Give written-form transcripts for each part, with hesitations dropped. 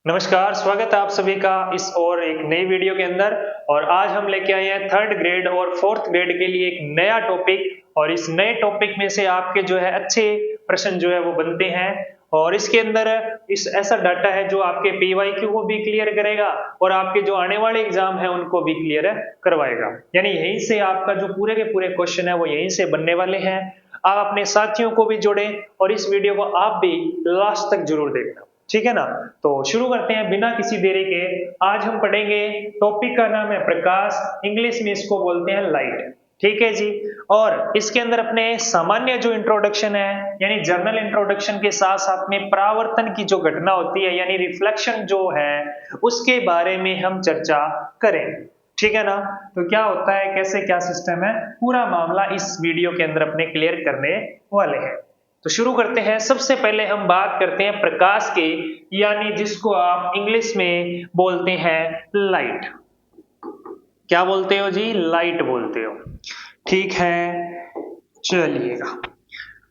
नमस्कार, स्वागत है आप सभी का इस और एक नई वीडियो के अंदर। और आज हम लेके आए हैं थर्ड ग्रेड और फोर्थ ग्रेड के लिए एक नया टॉपिक। और इस नए टॉपिक में से आपके जो है अच्छे प्रश्न जो है वो बनते हैं। और इसके अंदर इस ऐसा डाटा है जो आपके पीवाईक्यू को भी क्लियर करेगा और आपके जो आने वाले एग्जाम है उनको भी क्लियर करवाएगा। यानी यहीं से आपका जो पूरे के पूरे क्वेश्चन है वो यहीं से बनने वाले हैं। आप अपने साथियों को भी जोड़ें और इस वीडियो को आप भी लास्ट तक जरूर देखना, ठीक है ना। तो शुरू करते हैं बिना किसी देरी के। आज हम पढ़ेंगे, टॉपिक का नाम है प्रकाश, इंग्लिश में इसको बोलते हैं लाइट, ठीक है जी। और इसके अंदर अपने सामान्य जो इंट्रोडक्शन है यानी जर्नल इंट्रोडक्शन के साथ साथ में परावर्तन की जो घटना होती है यानी रिफ्लेक्शन जो है उसके बारे में हम चर्चा करें, ठीक है ना। तो क्या होता है, कैसे क्या सिस्टम है, पूरा मामला इस वीडियो के अंदर अपने क्लियर करने वाले हैं। तो शुरू करते हैं। सबसे पहले हम बात करते हैं प्रकाश के, यानी जिसको आप इंग्लिश में बोलते हैं लाइट। क्या बोलते हो जी? लाइट बोलते हो, ठीक है। चलिएगा,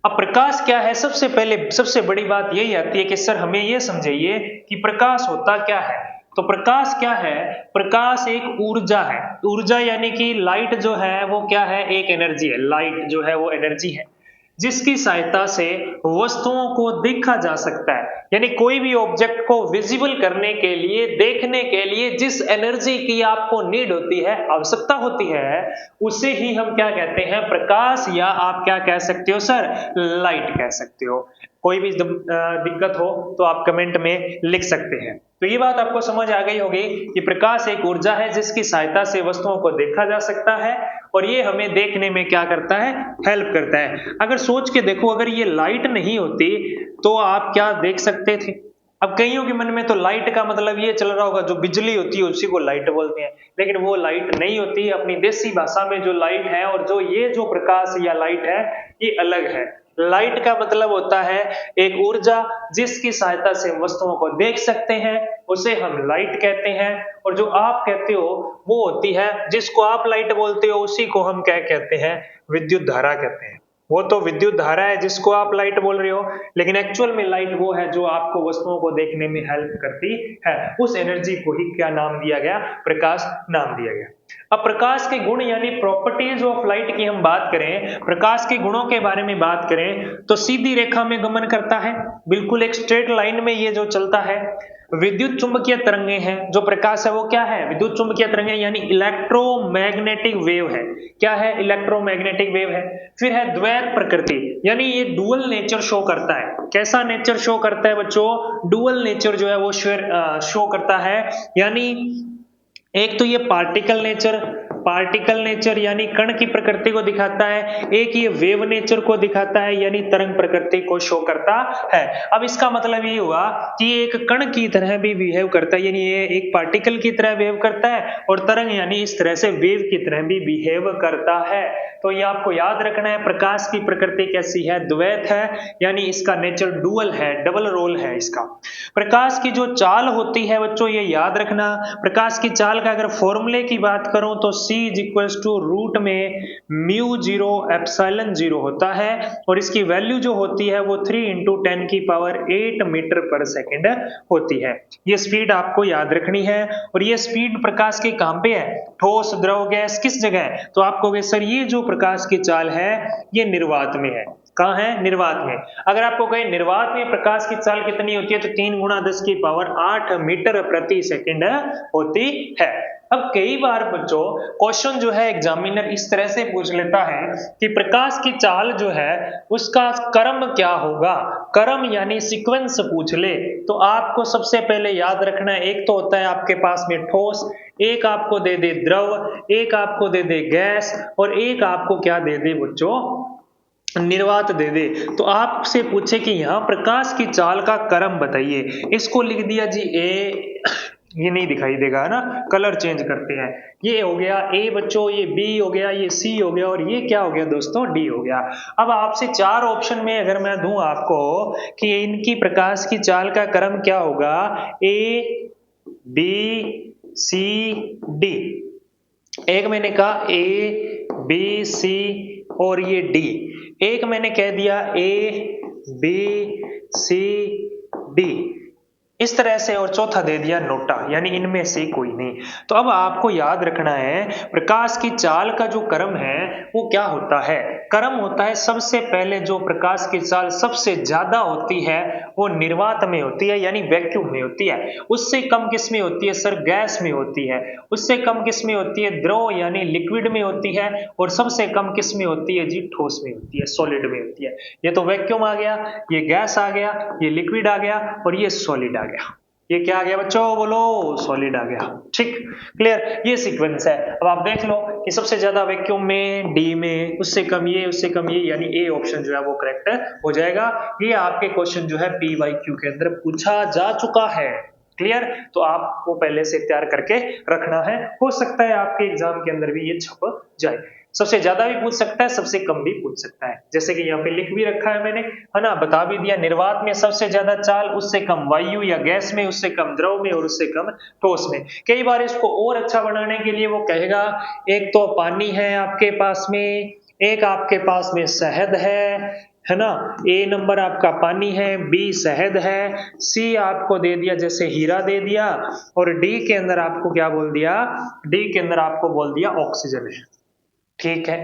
अब प्रकाश क्या है? सबसे पहले सबसे बड़ी बात यही आती है कि सर हमें यह समझाइए कि प्रकाश होता क्या है। तो प्रकाश क्या है? प्रकाश एक ऊर्जा है। ऊर्जा यानी कि लाइट जो है वो क्या है? एक एनर्जी है। लाइट जो है वो एनर्जी है जिसकी सहायता से वस्तुओं को देखा जा सकता है। यानी कोई भी ऑब्जेक्ट को विजिबल करने के लिए, देखने के लिए जिस एनर्जी की आपको नीड होती है, आवश्यकता होती है, उसे ही हम क्या कहते हैं? प्रकाश, या आप क्या कह सकते हो सर? लाइट कह सकते हो। कोई भी दिक्कत हो तो आप कमेंट में लिख सकते हैं। तो ये बात आपको समझ आ गई होगी कि प्रकाश एक ऊर्जा है जिसकी सहायता से वस्तुओं को देखा जा सकता है और ये हमें देखने में क्या करता है? हेल्प करता है। अगर सोच के देखो, अगर ये लाइट नहीं होती तो आप क्या देख सकते थे? अब कईयों के मन में तो लाइट का मतलब ये चल रहा होगा जो बिजली होती है उसी को लाइट बोलते हैं, लेकिन वो लाइट नहीं होती। अपनी देसी भाषा में जो लाइट है और जो ये जो प्रकाश या लाइट है ये अलग है। लाइट का मतलब होता है एक ऊर्जा जिसकी सहायता से वस्तुओं को देख सकते हैं, उसे हम लाइट कहते हैं। और जो आप कहते हो वो होती है, जिसको आप लाइट बोलते हो उसी को हम क्या कहते हैं? विद्युत धारा कहते हैं। वो तो विद्युत धारा है जिसको आप लाइट बोल रहे हो, लेकिन एक्चुअल में लाइट वो है जो आपको वस्तुओं को देखने में हेल्प करती है। उस एनर्जी को ही क्या नाम दिया गया? प्रकाश नाम दिया गया। अब प्रकाश के गुण यानी प्रॉपर्टीज ऑफ लाइट की हम बात करें, प्रकाश के गुणों के बारे में बात करें तो सीधी रेखा में गमन करता है, बिल्कुल एक स्ट्रेट लाइन में ये जो चलता है। विद्युत चुंबकीय तरंगे हैं, जो प्रकाश है वो क्या है? विद्युत चुंबकीय तरंगे यानी इलेक्ट्रोमैग्नेटिक वेव है। क्या है? इलेक्ट्रोमैग्नेटिक वेव है। फिर है द्वैत प्रकृति, यानी ये डुअल नेचर शो करता है। कैसा नेचर शो करता है बच्चों? डुअल नेचर जो है वो शो करता है। यानी एक तो ये पार्टिकल नेचर यानी कण की प्रकृति को दिखाता है, एक ये वेव नेचर को दिखाता है यानी तरंग प्रकृति को शो करता है। अब इसका मतलब ये हुआ कि ये एक कण की तरह भी बिहेव करता है, यानी ये एक पार्टिकल की तरह बिहेव करता है और तरंग यानी इस तरह से वेव की तरह भी बिहेव करता है। तो ये आपको याद रखना है। प्रकाश की प्रकृति कैसी है? द्वैत है, यानी इसका नेचर डुअल है, डबल रोल है इसका। प्रकाश की जो चाल होती है बच्चों, ये याद रखना। प्रकाश की चाल का अगर फॉर्मूले की बात करूं तो C इक्वल्स टू रूट में म्यू जीरो एप्सिलॉन जीरो होता है और इसकी वैल्यू जो होती है वो 3 इंटू 10 की पावर 8 मीटर पर सेकेंड होती है। ये स्पीड आपको याद रखनी है। और ये स्पीड प्रकाश की कहां पे है? ठोस, द्रव, गैस, किस जगह है? तो आप कहोगे सर ये जो प्रकाश की चाल है ये निर्वात में है। कहां है? निर्वात में। अगर आपको कहें निर्वात में प्रकाश की चाल कितनी होती है तो 3 गुणा 10 की पावर 8 मीटर प्रति सेकंड होती है। अब कई बार बच्चों क्वेश्चन जो है एग्जामिनर इस तरह से पूछ लेता है कि प्रकाश की चाल जो है उसका क्रम क्या होगा? क्रम यानी सीक्वेंस पूछ ले तो आपको सबसे पहले याद रखना है, एक तो होता है आपके पास में ठोस, एक आपको दे दे द्रव, एक आपको दे दे गैस और एक आपको क्या दे दे बच्चों? निर्वात दे दे। तो आपसे पूछे कि यहां प्रकाश की चाल का क्रम बताइए, इसको लिख दिया जी ए। ये नहीं दिखाई देगा है ना, कलर चेंज करते हैं। ये हो गया ए बच्चों, ये बी हो गया, ये सी हो गया और ये क्या हो गया दोस्तों? डी हो गया। अब आपसे 4 ऑप्शन में अगर मैं दूं आपको कि इनकी प्रकाश की चाल का क्रम क्या होगा, ए बी सी डी। एक मैंने कहा ए बी सी और ये डी, एक मैंने कह दिया ए बी सी डी। इस तरह से, और चौथा दे दिया नोटा, यानी इनमें से कोई नहीं। तो अब आपको याद रखना है प्रकाश की चाल का जो क्रम है वो क्या होता है। क्रम होता है सबसे पहले जो प्रकाश की चाल सबसे ज्यादा होती है वो निर्वात में होती है, यानी वैक्यूम में होती है। उससे कम किस में होती है सर, गैस में होती है। उससे कम किस में होती है, द्रव यानी लिक्विड में होती है। और सबसे कम किस में होती है जी, ठोस में होती है, सॉलिड में होती है। ये तो वैक्यूम आ गया, ये गैस आ गया, ये लिक्विड आ गया और ये सॉलिड आ गया। ये क्या आ गया बच्चों, बोलो, सॉलिड आ गया। ठीक, क्लियर, ये सीक्वेंस है। अब आप देख लो कि सबसे ज्यादा वैक्यूम में, डी में, उससे कम ये, उससे कम ये, यानी ए ऑप्शन जो है वो करेक्ट हो जाएगा। ये आपके क्वेश्चन जो है PYQ के अंदर पूछा जा चुका है। क्लियर, तो आपको पहले से तैयार करके रखना है, हो सकता है आपके एग्जाम के अंदर भी ये छप जाए। सबसे ज्यादा भी पूछ सकता है, सबसे कम भी पूछ सकता है, जैसे कि यहाँ पे लिख भी रखा है मैंने, है ना, बता भी दिया। निर्वात में सबसे ज्यादा चाल, उससे कम वायु या गैस में, उससे कम द्रव में और उससे कम ठोस में। कई बार इसको और अच्छा बनाने के लिए वो कहेगा एक तो पानी है आपके पास में, एक आपके पास में शहद है ना, ए नंबर आपका पानी है, बी शहद है, सी आपको दे दिया जैसे हीरा दे दिया, और डी के अंदर आपको क्या बोल दिया, डी के अंदर आपको बोल दिया ऑक्सीजन है। ठीक है,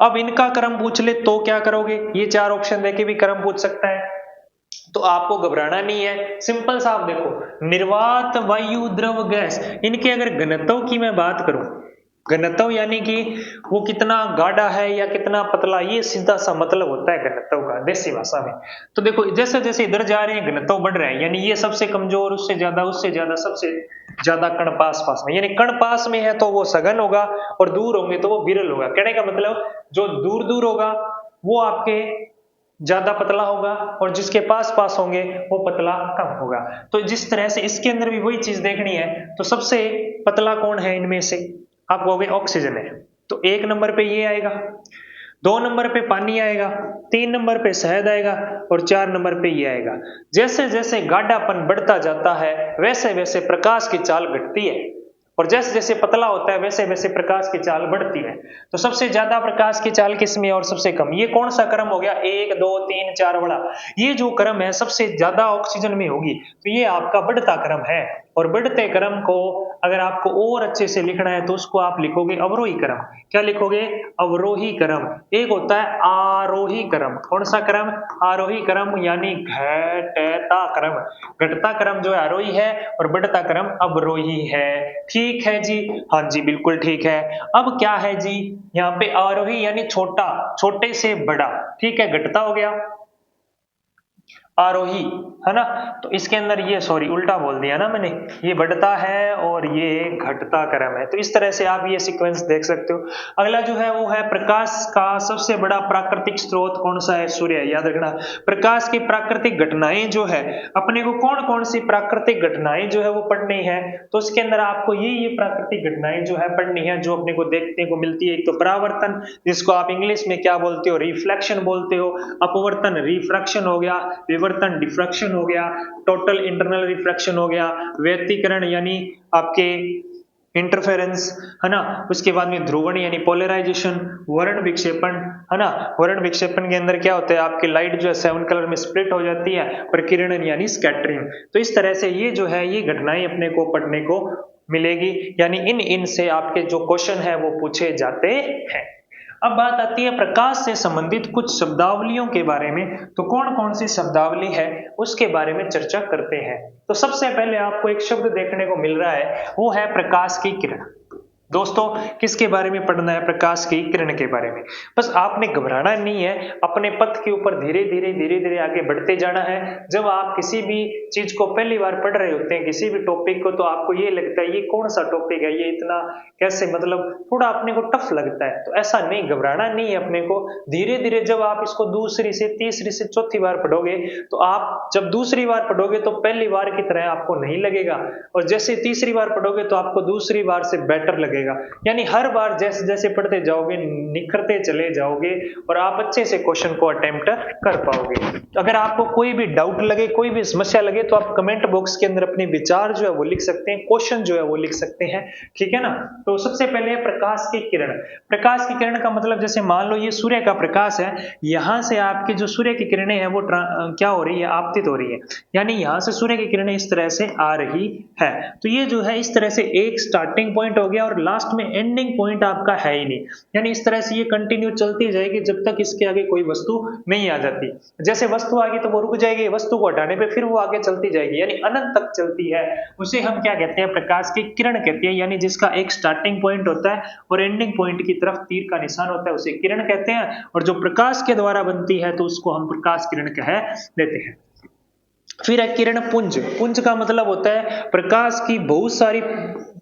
अब इनका क्रम पूछ ले तो क्या करोगे, ये चार ऑप्शन देके भी क्रम पूछ सकता है, तो आपको घबराना नहीं है। सिंपल सा आप देखो, निर्वात, वायु, द्रव, गैस, इनके अगर घनत्व की मैं बात करूं, घनत्व यानी कि वो कितना गाढ़ा है या कितना पतला, ये सीधा सा मतलब होता है घनत्व का देसी भाषा में। तो देखो जैसे जैसे इधर जा रहे हैं घनत्व बढ़ रहा है, यानी ये सबसे कमजोर, उससे ज्यादा, सबसे ज्यादा कण पास पास में, यानी कण पास में है तो वो सघन होगा और दूर होंगे तो वो विरल होगा। कहने का मतलब जो दूर दूर होगा वो आपके ज्यादा पतला होगा और जिसके पास पास होंगे वो पतला कम होगा। तो जिस तरह से इसके अंदर भी वही चीज देखनी है, तो सबसे पतला कौन है इनमें से, आप कहोगे ऑक्सीजन है, तो एक नंबर पे ये आएगा, दो नंबर पे पानी आएगा, तीन नंबर पे शहद आएगा और चार नंबर पे ये आएगा। जैसे जैसे गाढ़ापन बढ़ता जाता है वैसे वैसे प्रकाश की चाल घटती है, और जैसे जैसे पतला होता है वैसे वैसे प्रकाश की चाल बढ़ती है। तो सबसे ज्यादा प्रकाश की चाल किसमें और सबसे कम, ये कौन सा क्रम हो गया, 1 2 3 4 वाला, ये जो क्रम है सबसे ज्यादा ऑक्सीजन में होगी, तो ये आपका बढ़ता क्रम है। और बढ़ते क्रम को अगर आपको और अच्छे से लिखना है तो उसको आप लिखोगे अवरोही क्रम। क्या लिखोगे, अवरोही क्रम। एक होता है आरोही क्रम, कौन सा क्रम, आरोही क्रम, यानी घटता क्रम। घटता क्रम जो है आरोही है और बढ़ता क्रम अवरोही है। ठीक है जी, हाँ जी बिल्कुल ठीक है। अब क्या है जी, यहाँ पे आरोही यानी छोटा, छोटे से बड़ा, ठीक है, घटता हो गया, आरोही, है ना। तो इसके अंदर ये, सॉरी उल्टा बोल दिया ना मैंने, ये बढ़ता है और ये घटता क्रम है। तो इस तरह से आप ये सीक्वेंस देख सकते हो। अगला जो है वो है प्रकाश का सबसे बड़ा प्राकृतिक स्रोत कौन सा है, सूर्य। याद रखना, प्रकाश की प्राकृतिक घटनाएं जो है, अपने को कौन कौन सी प्राकृतिक घटनाएं जो है वो पढ़नी है, तो उसके अंदर आपको ये प्राकृतिक घटनाएं जो है पढ़नी है, जो अपने को देखने को मिलती है। एक तो परावर्तन, जिसको आप इंग्लिश में क्या बोलते हो, रिफ्लेक्शन बोलते हो, अपवर्तन रिफ्रैक्शन हो गया, विवर्तन डिफ्रैक्शन हो गया, टोटल इंटरनल रिफ्रैक्शन हो गया, व्यतिकरण यानी आपके इंटरफेरेंस, है ना। उसके बाद में ध्रुवण यानी पोलराइजेशन, वर्ण विक्षेपण, है ना। वर्ण विक्षेपण के अंदर क्या होता है, आपकी लाइट जो है 7 कलर में स्प्लिट हो जाती है, प्रकीर्णन यानी स्कैटरिंग। तो इस तरह से ये जो है ये घटनाएं अपने को पढ़ने को मिलेगी, यानी इन से आपके जो क्वेश्चन है वो पूछे जाते हैं। अब बात आती है प्रकाश से संबंधित कुछ शब्दावलियों के बारे में, तो कौन कौन सी शब्दावली है उसके बारे में चर्चा करते हैं। तो सबसे पहले आपको एक शब्द देखने को मिल रहा है, वो है प्रकाश की किरण। दोस्तों किसके बारे में पढ़ना है, प्रकाश की किरण के बारे में। बस आपने घबराना नहीं है, अपने पथ के ऊपर धीरे धीरे आगे बढ़ते जाना है। जब आप किसी भी चीज को पहली बार पढ़ रहे होते हैं, किसी भी टॉपिक को, तो आपको ये लगता है ये कौन सा टॉपिक है, ये इतना कैसे, मतलब थोड़ा अपने को टफ लगता है। तो ऐसा नहीं, घबराना नहीं है अपने को। धीरे धीरे जब आप इसको दूसरी से तीसरी से चौथी बार पढ़ोगे, तो आप जब दूसरी बार पढ़ोगे तो पहली बार की तरह आपको नहीं लगेगा, और जैसे तीसरी बार पढ़ोगे तो आपको दूसरी बार से बेटर लगेगा। लगेगा। यानी हर बार जैसे जैसे पढ़ते जाओगे निखरते चले जाओगे और आप अच्छे से क्वेश्चन को अटेम्प्ट कर पाओगे। अगर आपको कोई भी डाउट लगे, कोई भी समस्या लगे तो आप कमेंट बॉक्स के अंदर अपने विचार जो है वो लिख सकते हैं, क्वेश्चन जो है वो लिख सकते हैं, ठीक है ना। तो सबसे पहले प्रकाश की किरण। प्रकाश की किरण का मतलब जैसे मान लो ये सूर्य का प्रकाश है, यहां से आपकी जो सूर्य की किरणें हैं वो क्या हो रही है, आपतित हो रही है। यानी यहां से सूर्य की किरणें इस तरह से आ रही है। तो ये जो है इस तरह से एक स्टार्टिंग पॉइंट हो गया और लास्ट में एंडिंग पॉइंट आपका है ही नहीं। यानी इस तरह से ये कंटिन्यू चलती जाएगी जब तक इसके आगे कोई वस्तु नहीं आ जाती। जैसे वस्तु आ गई तो वो रुक जाएगी, वस्तु को हटाने पे फिर वो आगे चलती जाएगी, यानी अनंत तक चलती है। उसे हम क्या कहते हैं, प्रकाश की किरण कहते हैं। यानी जिसका एक स्टार्टिंग पॉइंट होता है और एंडिंग पॉइंट की तरफ तीर का निशान होता है, उसे किरण कहते हैं। और जो प्रकाश के द्वारा बनती है तो उसको हम प्रकाश किरण कह देते हैं। फिर है किरण पुंज। पुंज का मतलब होता है प्रकाश की बहुत सारी,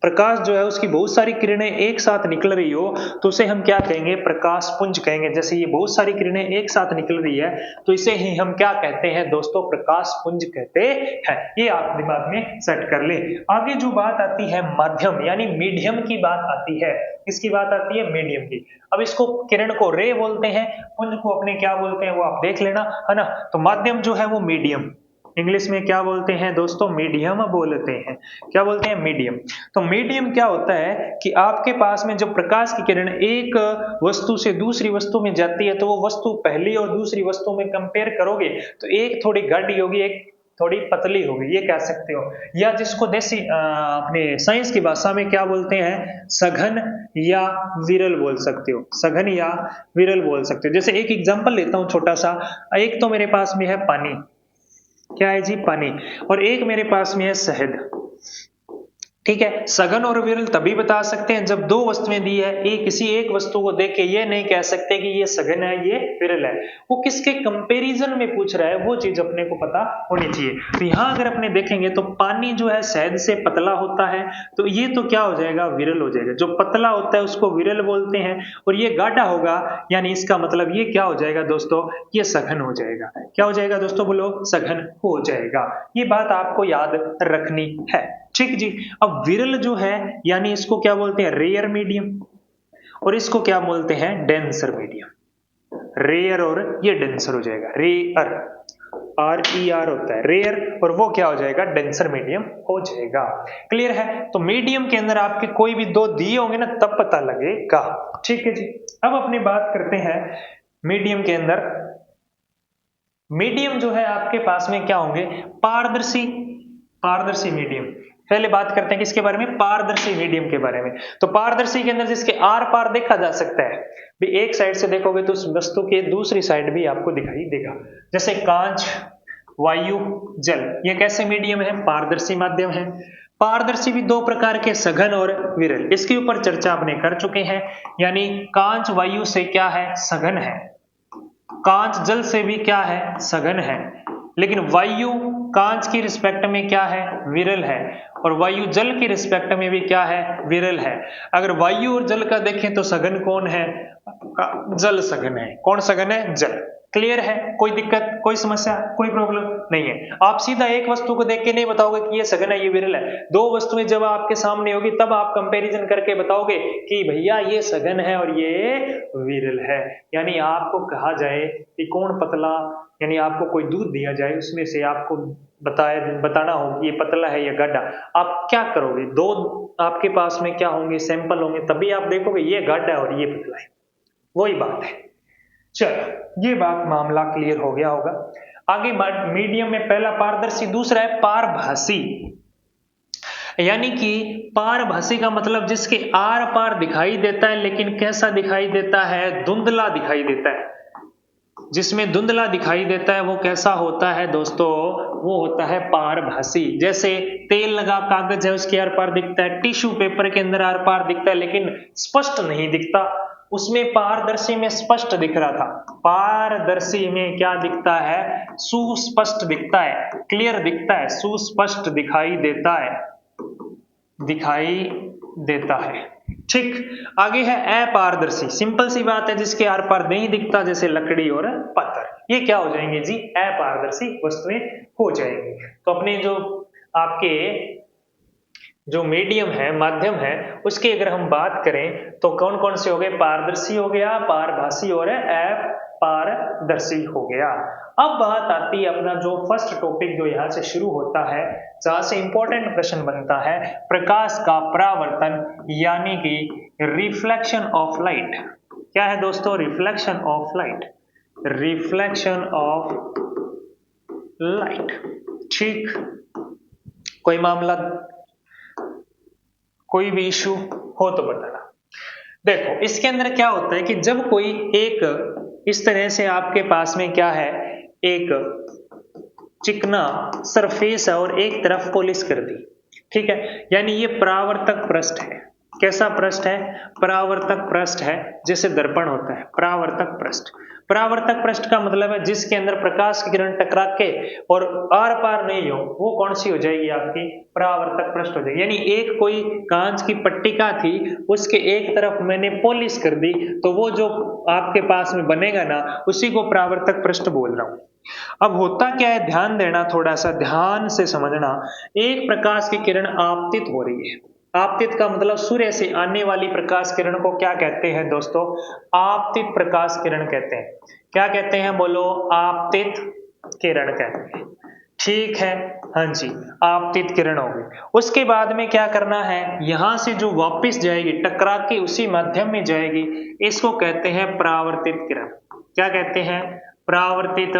प्रकाश जो है उसकी बहुत सारी किरणें एक साथ निकल रही हो तो उसे हम क्या कहेंगे, प्रकाश पुंज कहेंगे। जैसे ये बहुत सारी किरणें एक साथ निकल रही है तो इसे ही हम क्या कहते हैं दोस्तों, प्रकाश पुंज कहते हैं। ये आप दिमाग में सेट कर ले। आगे जो बात आती है माध्यम यानी मीडियम की बात आती है। किसकी बात आती है, मीडियम की। अब इसको किरण को रे बोलते हैं, पुंज को अपने क्या बोलते हैं वो आप देख लेना, है ना। तो माध्यम जो है वो मीडियम, इंग्लिश में क्या बोलते हैं दोस्तों, मीडियम बोलते हैं। क्या बोलते हैं, मीडियम। तो मीडियम क्या होता है कि आपके पास में जब प्रकाश की किरण एक वस्तु से दूसरी वस्तु में जाती है तो वो वस्तु पहली और दूसरी वस्तु में कंपेयर करोगे तो एक थोड़ी गाढ़ी होगी, एक थोड़ी पतली होगी, ये कह सकते हो। या जिसको देसी अपने साइंस की भाषा में क्या बोलते हैं, सघन या विरल बोल सकते हो, सघन या विरल बोल सकते हो। जैसे एक एग्जांपल लेता हूं छोटा सा। एक तो मेरे पास में है पानी, क्या है जी, पानी, और एक मेरे पास में है शहद, ठीक है। सघन और विरल तभी बता सकते हैं जब दो वस्तुएं दी है, एक किसी एक वस्तु को देख के ये नहीं कह सकते कि ये सघन है ये विरल है। वो किसके कंपैरिजन में पूछ रहा है वो चीज अपने को पता होनी चाहिए। तो यहाँ अगर अपने देखेंगे तो पानी जो है शहद से पतला होता है तो ये तो क्या हो जाएगा, विरल हो जाएगा। जो पतला होता है उसको विरल बोलते हैं और ये गाढ़ा होगा यानी इसका मतलब ये क्या हो जाएगा दोस्तों, ये सघन हो जाएगा। क्या हो जाएगा दोस्तों, बोलो, सघन हो जाएगा। ये बात आपको याद रखनी है, ठीक जी। अब विरल जो है यानी इसको क्या बोलते हैं, रेयर मीडियम, और इसको क्या बोलते हैं, डेंसर मीडियम। रेयर और ये डेंसर हो जाएगा, रेयर, RER होता है रेयर, और वो क्या हो जाएगा, डेंसर मीडियम हो जाएगा। क्लियर है। तो मीडियम के अंदर आपके कोई भी दो दिए होंगे ना तब पता लगेगा, ठीक है जी। अब अपनी बात करते हैं मीडियम के अंदर। मीडियम जो है आपके पास में क्या होंगे, पारदर्शी, पारदर्शी मीडियम। पहले बात करते हैं किसके बारे में, पारदर्शी मीडियम के बारे में। तो पारदर्शी के अंदर जिसके आर पार देखा जा सकता है, भी एक साइड से देखोगे तो उस वस्तु के दूसरी साइड भी आपको दिखाई देगा। जैसे कांच, वायु, जल, ये कैसे मीडियम है, पारदर्शी माध्यम है। पारदर्शी भी दो प्रकार के, सघन और विरल, इसके ऊपर चर्चा आपने कर चुके हैं। यानी कांच वायु से क्या है, सघन है। कांच जल से भी क्या है, सघन है। लेकिन वायु कांच की रिस्पेक्ट में क्या है, विरल है। और वायु जल की रिस्पेक्ट में भी क्या है, विरल है। अगर वायु और जल का देखें तो सघन कौन है, जल सघन है। कौन सघन है, जल। क्लियर है, कोई दिक्कत, कोई समस्या, कोई प्रॉब्लम नहीं है। आप सीधा एक वस्तु को देख के नहीं बताओगे कि ये सघन है ये विरल है। दो वस्तुएं जब आपके सामने होगी तब आप कंपैरिजन करके बताओगे कि भैया ये सघन है और ये विरल है। यानी आपको कहा जाए कि कौन पतला, यानी आपको कोई दूध दिया जाए उसमें से आपको बताना हो कि ये पतला है या गाढ़ा, आप क्या करोगे, दो आपके पास में क्या होंगे, सैंपल होंगे, तभी आप देखोगे ये गाढ़ा है और ये पतला है। वही बात है। चलो ये बात मामला क्लियर हो गया होगा। आगे मीडियम में पहला पारदर्शी, दूसरा है पारभासी। यानी कि पारभासी का मतलब जिसके आर पार दिखाई देता है, लेकिन कैसा दिखाई देता है, धुंधला दिखाई देता है। जिसमें धुंधला दिखाई देता है वो कैसा होता है दोस्तों, वो होता है पारभासी। जैसे तेल लगा कागज है उसके आर पार दिखता है, टिश्यू पेपर के अंदर आर पार दिखता है लेकिन स्पष्ट नहीं दिखता। उसमें पारदर्शी में स्पष्ट दिख रहा था, पारदर्शी में क्या दिखता है, सुस्पष्ट दिखता है, क्लियर दिखता है, सुस्पष्ट दिखाई देता है, दिखाई देता है। ठीक। आगे है अपारदर्शी, सिंपल सी बात है, जिसके आर पार नहीं दिखता, जैसे लकड़ी और पत्थर। ये क्या हो जाएंगे जी, अपारदर्शी वस्तुएं हो जाएंगी। तो अपने जो आपके जो मीडियम है, माध्यम है, उसकी अगर हम बात करें तो कौन कौन से हो गए? पारदर्शी हो गया, पारभासी और अपारदर्शी हो गया। अब बात आती है अपना जो फर्स्ट टॉपिक जो यहाँ से शुरू होता है, जहां से इंपॉर्टेंट प्रश्न बनता है, प्रकाश का परावर्तन यानी कि रिफ्लेक्शन ऑफ लाइट। क्या है दोस्तों? Reflection of light, reflection of light. ठीक, कोई मामला, कोई भी इशू हो तो बताना। देखो इसके अंदर क्या होता है कि जब कोई एक इस तरह से आपके पास में क्या है, एक चिकना सरफेस है और एक तरफ पॉलिश कर दी, ठीक है, यानी ये परावर्तक पृष्ठ है। कैसा पृष्ठ है? परावर्तक पृष्ठ है, जैसे दर्पण होता है, परावर्तक पृष्ठ। परावर्तक पृष्ठ का मतलब है जिसके अंदर प्रकाश की किरण टकरा के और आर पार नहीं हो, वो कौन सी हो जाएगी? आपकी परावर्तक पृष्ठ हो जाएगी। यानी एक कोई कांच की पट्टिका थी, उसके एक तरफ मैंने पॉलिश कर दी, तो वो जो आपके पास में बनेगा ना, उसी को परावर्तक पृष्ठ बोल रहा हूं। अब होता क्या है, ध्यान देना, थोड़ा सा ध्यान से समझना। एक प्रकाश की किरण आपतित हो रही है। आपतित का मतलब सूर्य से आने वाली प्रकाश किरण को क्या कहते हैं दोस्तों? आपतित प्रकाश किरण कहते हैं। क्या कहते हैं? बोलो, आपतित किरण कहते हैं। ठीक है, हाँ जी, आपतित किरण होगी। उसके बाद में क्या करना है, यहां से जो वापस जाएगी टकरा के उसी माध्यम में जाएगी, इसको कहते हैं परावर्तित किरण। क्या कहते हैं? परावर्तित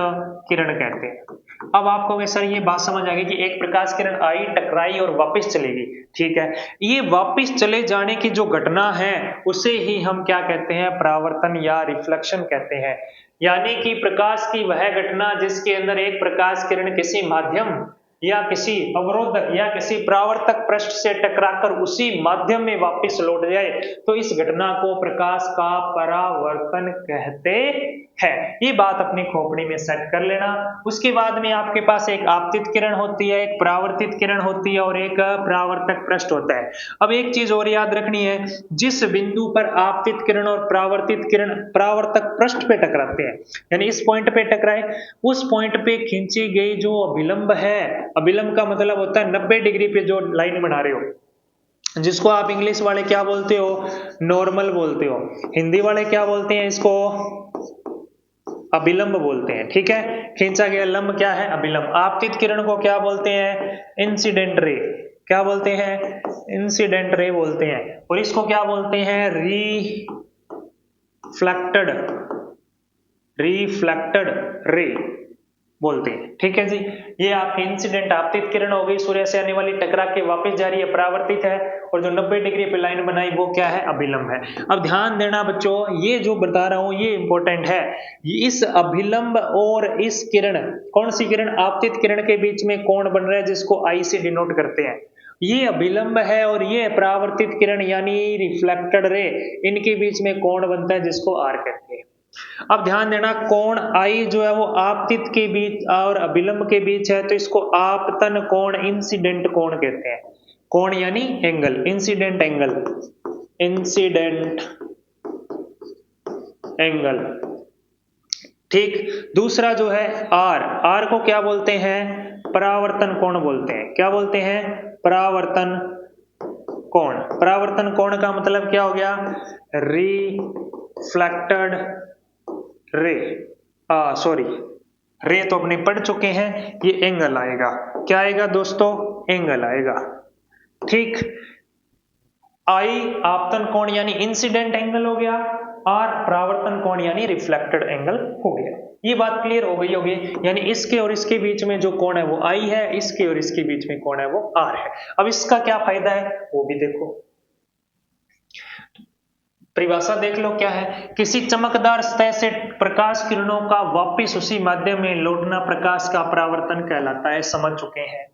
किरण कहते हैं। अब आपको सर ये बात समझ आ गई कि एक प्रकाश किरण आई, टकराई और वापस चलेगी, ठीक है। ये वापस चले जाने की जो घटना है उसे ही हम क्या कहते हैं? परावर्तन या रिफ्लेक्शन कहते हैं। यानी कि प्रकाश की वह घटना जिसके अंदर एक प्रकाश किरण किसी माध्यम या किसी अवरोधक या किसी परावर्तक पृष्ठ से टकराकर उसी माध्यम में वापस लौट जाए, तो इस घटना को प्रकाश का परावर्तन कहते हैं। ये बात अपनी खोपड़ी में सेट कर लेना। उसके बाद में आपके पास एक आपतित किरण होती है, एक परावर्तित किरण होती है और एक परावर्तक पृष्ठ होता है। अब एक चीज और याद रखनी है, जिस बिंदु पर आपतित किरण और परावर्तित किरण परावर्तक पृष्ठ पे टकराते हैं, यानी इस पॉइंट पे टकराए, उस पॉइंट पे खींची गई जो अभिलंब है, अभिलंब का मतलब होता है 90 डिग्री पे जो लाइन बना रहे हो, जिसको आप इंग्लिश वाले क्या बोलते हो? नॉर्मल बोलते हो। हिंदी वाले क्या बोलते हैं इसको? अभिलंब बोलते हैं, ठीक है। खींचा गया लंब क्या है? अभिलंब। आपतित किरण को क्या बोलते हैं? Incident ray. क्या बोलते हैं? इंसिडेंट रे बोलते हैं। और इसको क्या बोलते हैं? रिफ्लेक्टेड रे बोलते हैं, ठीक है जी। ये आपकी इंसिडेंट आपतित किरण हो गई, सूर्य से आने वाली, टकरा के वापस जा रही है, परावर्तित है। और जो 90 डिग्री पे लाइन बनाई वो क्या है? अभिलंब है। अब ध्यान देना बच्चों, ये जो बता रहा हूं ये इंपॉर्टेंट है। इस अभिलंब और इस किरण, कौन सी किरण? आपतित किरण के बीच में कोण बन रहा है जिसको आई से डिनोट करते हैं। ये अभिलंब है और ये परावर्तित किरण यानी रिफ्लेक्टेड रे, इनके बीच में कोण बनता है जिसको आर कहते हैं। अब ध्यान देना, कोण आई जो है वो आपतित के बीच और अभिलंब के बीच है, तो इसको आपतन कोण, इंसिडेंट कोण कहते हैं। कोण यानी angle, incident angle, incident angle, ठीक। दूसरा जो है आर, आर को क्या बोलते हैं? परावर्तन कोण बोलते हैं। क्या बोलते हैं? परावर्तन कोण। परावर्तन कोण का मतलब क्या हो गया? रिफ्लेक्टेड रे, सॉरी, रे तो अपने पढ़ चुके हैं, ये एंगल आएगा। क्या आएगा दोस्तों? एंगल आएगा, ठीक। आई आपतन कोण यानी इंसिडेंट एंगल हो गया, आर परावर्तन कोण यानी रिफ्लेक्टेड एंगल हो गया। ये बात क्लियर हो गई होगी। यानी इसके और इसके बीच में जो कोण है वो आई है, इसके और इसके बीच में कोण है वो आर है। अब इसका क्या फायदा है वो भी देखो, परिभाषा देख लो क्या है। किसी चमकदार सतह से प्रकाश किरणों का वापस उसी माध्यम में लौटना प्रकाश का परावर्तन कहलाता है। समझ चुके हैं।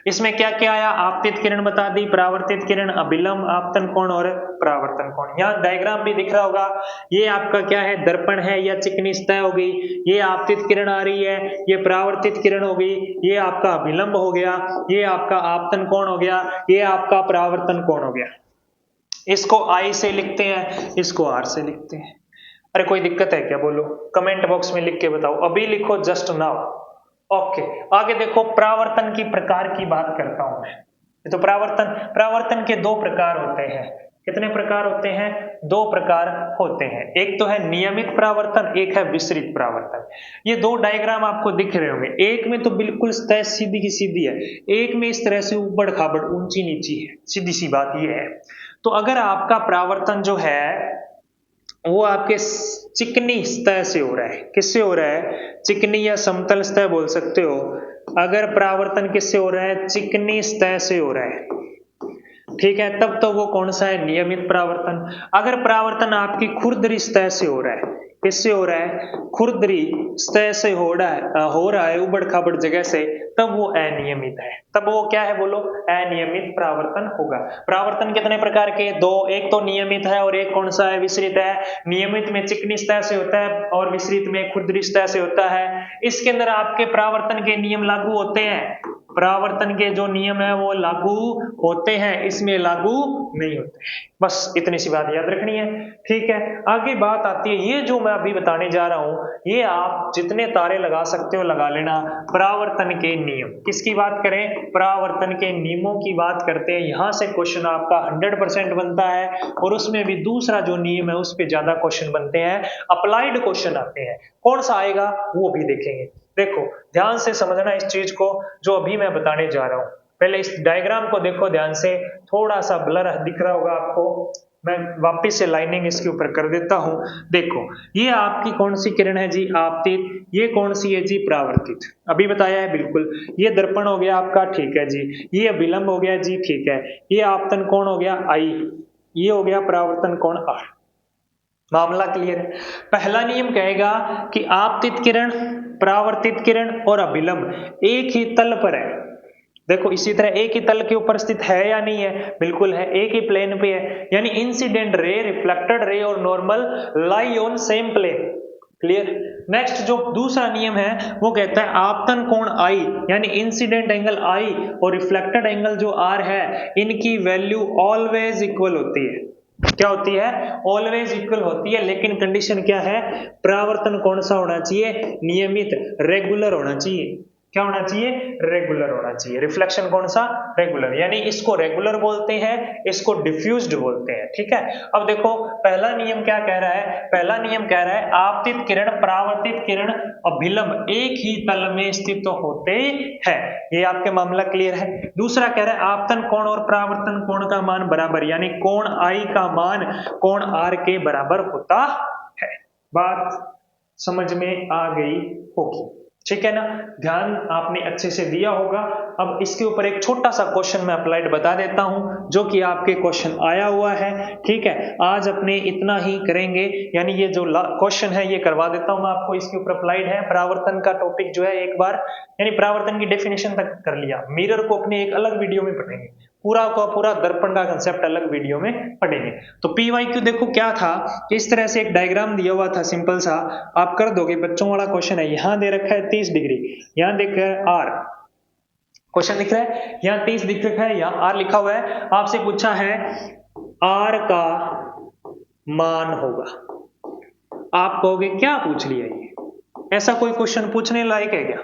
इसमें क्या क्या आया? आपतित किरण बता दी, परावर्तित किरण, अभिलंब, आपतन कोण और परावर्तन कोण। यहाँ डायग्राम भी दिख रहा होगा। ये आपका क्या है? दर्पण है या चिकनी सतह हो गई। ये आपतित किरण आ रही है, ये परावर्तित किरण हो गई, ये आपका अभिलंब हो गया, ये आपका आपतन कोण हो गया, ये आपका परावर्तन कोण हो गया। इसको आई से लिखते हैं, इसको आर से लिखते हैं। अरे कोई दिक्कत है क्या? बोलो, कमेंट बॉक्स में लिख के बताओ। अभी लिखो जस्ट नाउ। ओके, आगे देखो, परावर्तन की प्रकार की बात करता हूं मैं। ये तो परावर्तन के दो प्रकार होते हैं। कितने प्रकार होते हैं? दो प्रकार होते हैं। एक तो है नियमित परावर्तन, एक है विसरित परावर्तन। ये दो डायग्राम आपको दिख रहे होंगे। एक में तो बिल्कुल सतह सीधी की सीधी है, एक में इस तरह से ऊबड़ खाबड़ ऊंची नीची है। सीधी सी बात ये है। तो अगर आपका परावर्तन जो है वो आपके चिकनी सतह से हो रहा है, किससे हो रहा है? चिकनी या समतल सतह बोल सकते हो। अगर परावर्तन किससे हो रहा है? चिकनी सतह से हो रहा है, ठीक है, तब तो वो कौन सा है? नियमित परावर्तन। अगर परावर्तन आपकी खुरदरी सतह से हो रहा है, किससे हो रहा है? खुरदरी सतह से हो रहा है उबड़ खाबड़ जगह से, तब वो अनियमित है। तब वो क्या है? बोलो, अनियमित परावर्तन होगा। परावर्तन कितने प्रकार के? दो। एक तो नियमित है और एक कौन सा है? विसरित है। नियमित में चिकनी सतह से होता है और विसरित में खुरदरी सतह से होता है। इसके अंदर आपके परावर्तन के नियम लागू होते हैं। परावर्तन के जो नियम है वो लागू होते हैं, इसमें लागू नहीं होते। बस इतनी सी बात याद रखनी है, ठीक है। आगे बात आती है, ये जो मैं अभी बताने जा रहा हूं, ये आप जितने तारे लगा सकते हो लगा लेना। परावर्तन के नियम, किसकी बात करें? परावर्तन के नियमों की बात करते हैं। यहां से क्वेश्चन आपका 100% बनता है और उसमें भी दूसरा जो नियम है उस पर ज्यादा क्वेश्चन बनते हैं, अप्लाइड क्वेश्चन आते हैं। कौन सा आएगा वो भी देखेंगे। देखो ध्यान से समझना इस चीज को जो अभी मैं बताने जा रहा हूं। पहले इस डायग्राम को देखो ध्यान से, थोड़ा सा ब्लर दिख रहा होगा आपको, मैं वापस से लाइनिंग इसके ऊपर कर देता हूं। देखो ये आपकी कौन सी किरण है जी? आपतित। ये कौन सी है जी? परावर्तित। अभी बताया है बिल्कुल। ये दर्पण हो गया आपका, ठीक है जी। ये अभिलंब हो गया जी, ठीक है। ये आपतन कोण हो गया आई, ये हो गया परावर्तन कोण आर। मामला क्लियर है। पहला नियम कहेगा कि आपतित किरण, परावर्तित किरण और अभिलंब एक ही तल पर है। देखो इसी तरह एक ही तल के ऊपर स्थित है या नहीं है? बिल्कुल है, एक ही प्लेन पे है। यानी इंसिडेंट रे, रिफ्लेक्टेड रे और normal lie on same plane. Clear. Next जो दूसरा नियम है वो कहता है आपतन कोण आई, यानी इंसिडेंट एंगल आई और रिफ्लेक्टेड एंगल जो आर है, इनकी वैल्यू ऑलवेज इक्वल होती है। क्या होती है? ऑलवेज इक्वल होती है। लेकिन कंडीशन क्या है? परावर्तन कौन सा होना चाहिए? नियमित, रेगुलर होना चाहिए। क्या होना चाहिए? रेगुलर होना चाहिए। रिफ्लेक्शन कौन सा? रेगुलर। यानी इसको रेगुलर बोलते हैं, इसको डिफ्यूज्ड बोलते हैं, ठीक है। अब देखो पहला नियम क्या कह रहा है? पहला नियम कह रहा है आपतित किरण, परावर्तित किरण, अभिलंब एक ही तल में स्थित होते हैं। ये आपके मामला क्लियर है। दूसरा कह रहा है आपतन कोण और परावर्तन कोण का मान बराबर, यानी कोण आई का मान कोण आर के बराबर होता है। बात समझ में आ गई होगी, ठीक है ना। ध्यान आपने अच्छे से दिया होगा। अब इसके ऊपर एक छोटा सा क्वेश्चन मैं अप्लाइड बता देता हूं जो कि आपके क्वेश्चन आया हुआ है, ठीक है। आज अपने इतना ही करेंगे, यानी ये जो क्वेश्चन है ये करवा देता हूं मैं आपको। इसके ऊपर अप्लाइड है परावर्तन का टॉपिक जो है, एक बार यानी परावर्तन की डेफिनेशन तक कर लिया। मिरर को अपने एक अलग वीडियो में पढ़ेंगे, पूरा का पूरा दर्पण का कंसेप्ट अलग वीडियो में पढ़ेंगे। तो पीवाईक्यू देखो क्या था, इस तरह से एक डायग्राम दिया हुआ था सिंपल सा, आप कर दोगे। बच्चों वाला क्वेश्चन है, यहां दे रखा है 30 डिग्री, यहां देख रहा है आर, क्वेश्चन दिख रहा है, यहाँ 30 दिख रखा है, यहाँ आर लिखा हुआ है। आपसे पूछा है आर का मान होगा। आप कहोगे क्या पूछ लिया ये, ऐसा कोई क्वेश्चन पूछने लायक है क्या?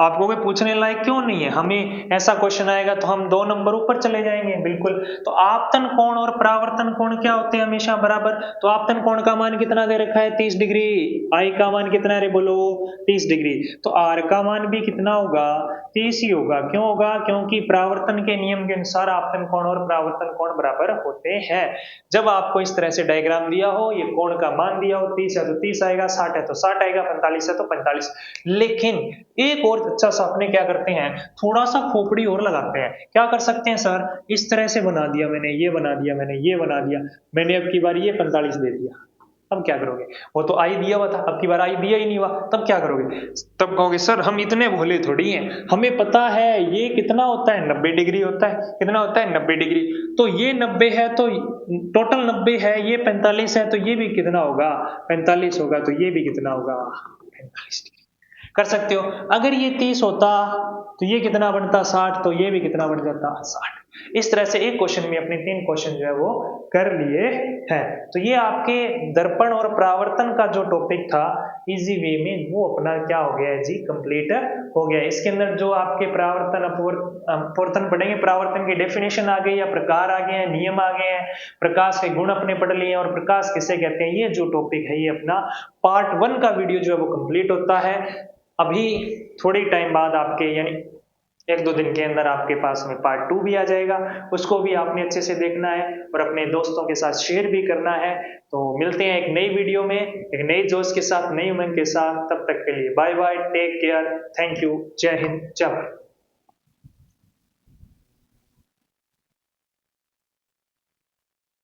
आप कहोगे पूछने लायक क्यों नहीं है, हमें ऐसा क्वेश्चन आएगा तो हम 2 नंबर ऊपर चले जाएंगे। बिल्कुल। तो आपतन कोण और परावर्तन कोण क्या होते हैं? हमेशा बराबर। तो आपतन कोण का मान कितना दे रखा है? 30 डिग्री। आई का मान कितना है बोलो? 30 डिग्री। तो आर का मान भी कितना होगा? 30 ही होगा। क्यों होगा? क्योंकि परावर्तन के नियम के अनुसार आपतन कोण और परावर्तन कोण बराबर होते हैं। जब आपको इस तरह से डायग्राम दिया हो, ये कोण का मान दिया हो, 30 है तो 30 आएगा, 60 है तो 60 आएगा, 45 है तो 45। लेकिन एक और अच्छा सा अपने क्या करते हैं, थोड़ा सा खोपड़ी और लगाते हैं। क्या कर सकते हैं सर? इस तरह से बना दिया मैंने, ये बना दिया मैंने, ये बना दिया मैंने, अब की बार ये 45 दे दिया। अब क्या करोगे? वो तो आई दिया हुआ था, अब की बार आई दिया ही नहीं हुआ, तब क्या करोगे? तब कहोगे सर हम इतने भोले थोड़ी हैं, हमें पता है ये कितना होता है, 90 डिग्री होता है। कितना होता है? 90 डिग्री। तो ये 90 है तो टोटल 90 है, ये 45 है तो ये भी कितना होगा? 45 होगा। तो ये भी कितना होगा? 45 डिग्री। कर सकते हो। अगर ये 30 होता तो ये कितना बनता? 60। तो ये भी कितना बन जाता? 60। इस तरह से एक क्वेश्चन में अपने 3 क्वेश्चन जो है वो कर लिए हैं। तो ये आपके दर्पण और परावर्तन का जो टॉपिक था इजी वे में वो अपना क्या हो गया है जी, कंप्लीट हो गया है। इसके अंदर जो आपके परावर्तन अपवर्तन पढ़ेंगे, परावर्तन की डेफिनेशन आ गई या प्रकार आ गए हैं, नियम आ गए हैं, प्रकाश के गुण अपने पढ़ लिए और प्रकाश किसे कहते हैं, ये जो टॉपिक है ये अपना पार्ट 1 का वीडियो जो है वो कंप्लीट होता है। अभी थोड़ी टाइम बाद आपके यानी 1-2 दिन के अंदर आपके पास में पार्ट 2 भी आ जाएगा, उसको भी आपने अच्छे से देखना है और अपने दोस्तों के साथ शेयर भी करना है। तो मिलते हैं एक नई वीडियो में, एक नई जोश के साथ, नई उमंग के साथ। तब तक के लिए bye bye, take care, thank you, जय हिंद, जय भारत।